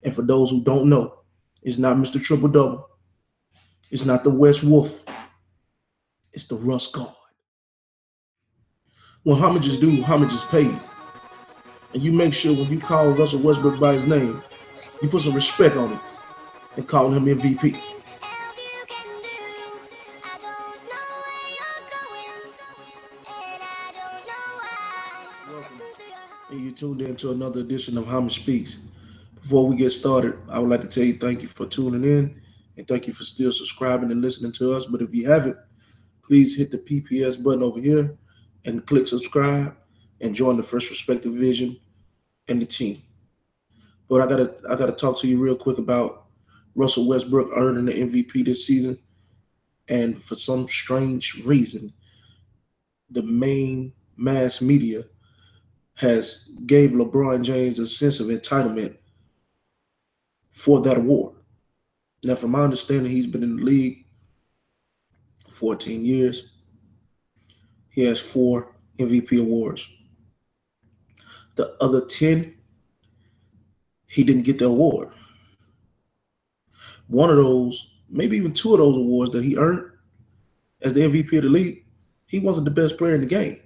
And for those who don't know, it's not Mr. Triple Double. It's not the West Wolf. It's the Russ Gawd. When homage is due, homage is paid. And you make sure when you call Russell Westbrook by his name, you put some respect on it and call him MVP. Welcome. And you tuned in to another edition of Homage Speaks. Before we get started, I would like to tell you thank you for tuning in and thank you for still subscribing and listening to us. But if you haven't, please hit the PPS button over here and click subscribe and join the First Respective Vision and the team. But I gotta talk to you real quick about Russell Westbrook earning the MVP this season. And for some strange reason, the main mass media has gave LeBron James a sense of entitlement for that award. Now, from my understanding, he's been in the league 14 years. He has 4 MVP awards. The other 10, he didn't get the award. One of those, maybe even 2 of those awards that he earned as the MVP of the league, he wasn't the best player in the game.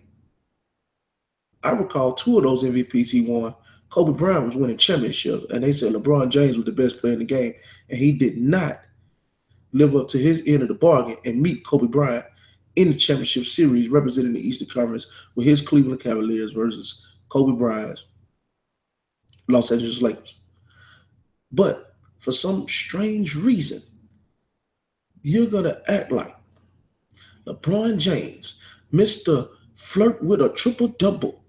I recall 2 of those MVPs he won. Kobe Bryant was winning championships, and they said LeBron James was the best player in the game, and he did not live up to his end of the bargain and meet Kobe Bryant in the championship series representing the Eastern Conference with his Cleveland Cavaliers versus Kobe Bryant's Los Angeles Lakers. But for some strange reason, you're going to act like LeBron James, Mr. Flirt with a triple-double,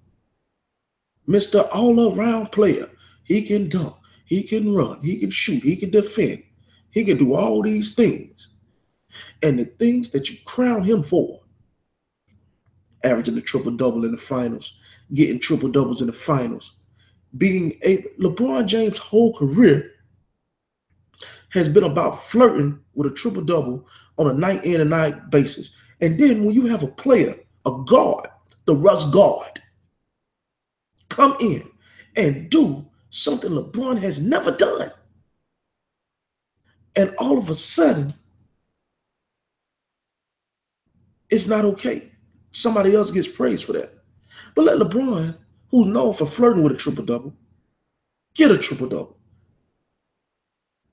Mr. All-around player. He can dunk, he can run, he can shoot, he can defend. He can do all these things. And the things that you crown him for, averaging the triple-double in the finals, getting triple-doubles in the finals, LeBron James' whole career has been about flirting with a triple-double on a night in and night basis. And then when you have a player, a guard, the Russ Gawd, come in and do something LeBron has never done, and all of a sudden, it's not okay. Somebody else gets praised for that. But let LeBron, who's known for flirting with a triple-double, get a triple-double.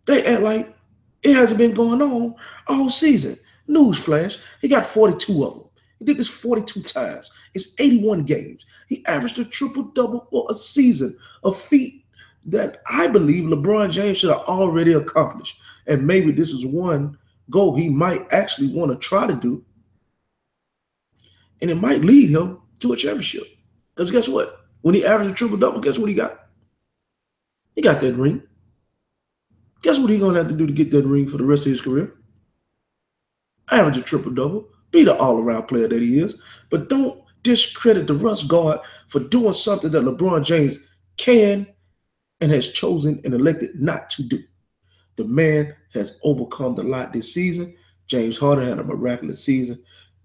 They act like it hasn't been going on all season. Newsflash, he got 42 of them. He did this 42 times. It's 81 games. He averaged a triple-double for a season, a feat that I believe LeBron James should have already accomplished. And maybe this is one goal he might actually want to try to do. And it might lead him to a championship. Because guess what? When he averaged a triple-double, guess what he got? He got that ring. Guess what he's going to have to do to get that ring for the rest of his career? Average a triple-double. Be the all-around player that he is. But don't discredit the Russ Gawd for doing something that LeBron James can and has chosen and elected not to do. The man has overcome the lot this season. James Harden had a miraculous season.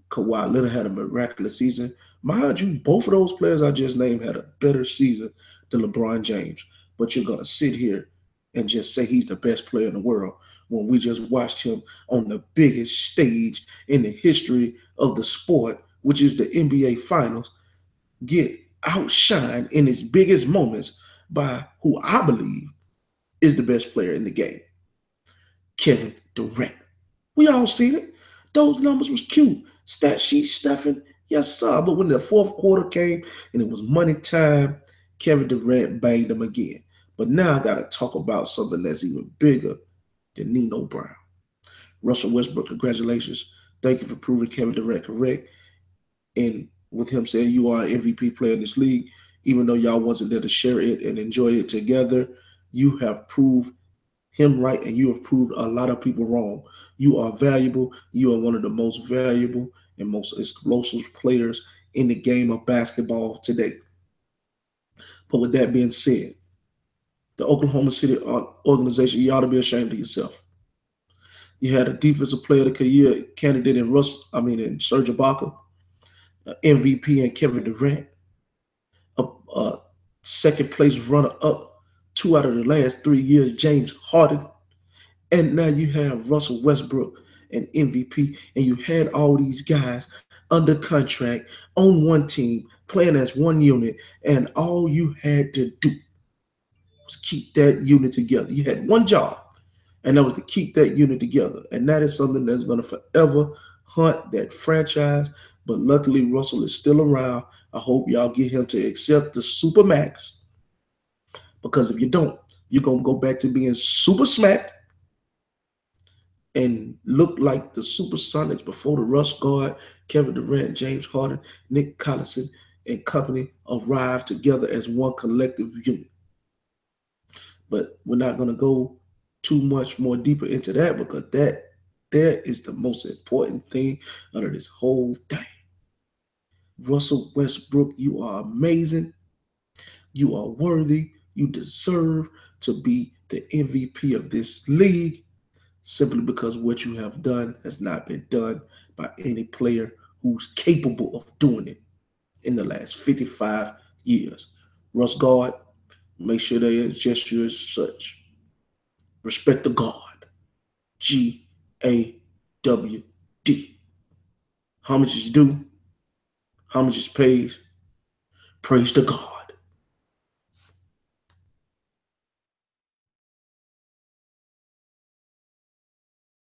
Kawhi Leonard had a miraculous season. Mind you, both of those players I just named had a better season than LeBron James. But you're going to sit here and just say he's the best player in the world when we just watched him on the biggest stage in the history of the sport, which is the NBA Finals, get outshined in his biggest moments by who I believe is the best player in the game, Kevin Durant. We all seen it. Those numbers was cute. Stat sheet stuffing, yes sir. But when the fourth quarter came and it was money time, Kevin Durant banged him again. But now I got to talk about something that's even bigger than Nino Brown. Russell Westbrook, congratulations. Thank you for proving Kevin Durant correct. And with him saying you are an MVP player in this league, even though y'all wasn't there to share it and enjoy it together, you have proved him right and you have proved a lot of people wrong. You are valuable. You are one of the most valuable and most explosive players in the game of basketball today. But with that being said, the Oklahoma City organization, you ought to be ashamed of yourself. You had a defensive player of the year candidate in Serge Ibaka, MVP and Kevin Durant, a second place runner-up 2 out of the last 3 years, James Harden. And now you have Russell Westbrook and MVP, and you had all these guys under contract on one team, playing as one unit, and all you had to do was keep that unit together. You had one job, and that was to keep that unit together. And that is something that's going to forever haunt that franchise. But luckily, Russell is still around. I hope y'all get him to accept the super max, because if you don't, you're going to go back to being super smacked and look like the Supersonics before the Russ, Gawd, Kevin Durant, James Harden, Nick Collison, and company arrived together as one collective unit. But we're not going to go too much more deeper into that, because that is the most important thing under this whole thing. Russell Westbrook, you are amazing. You are worthy. You deserve to be the MVP of this league, simply because what you have done has not been done by any player who's capable of doing it in the last 55 years. Russ, Gawd, make sure they address you as such. Respect the God. Gawd. Homage is due. Homage is paid. Praise to God.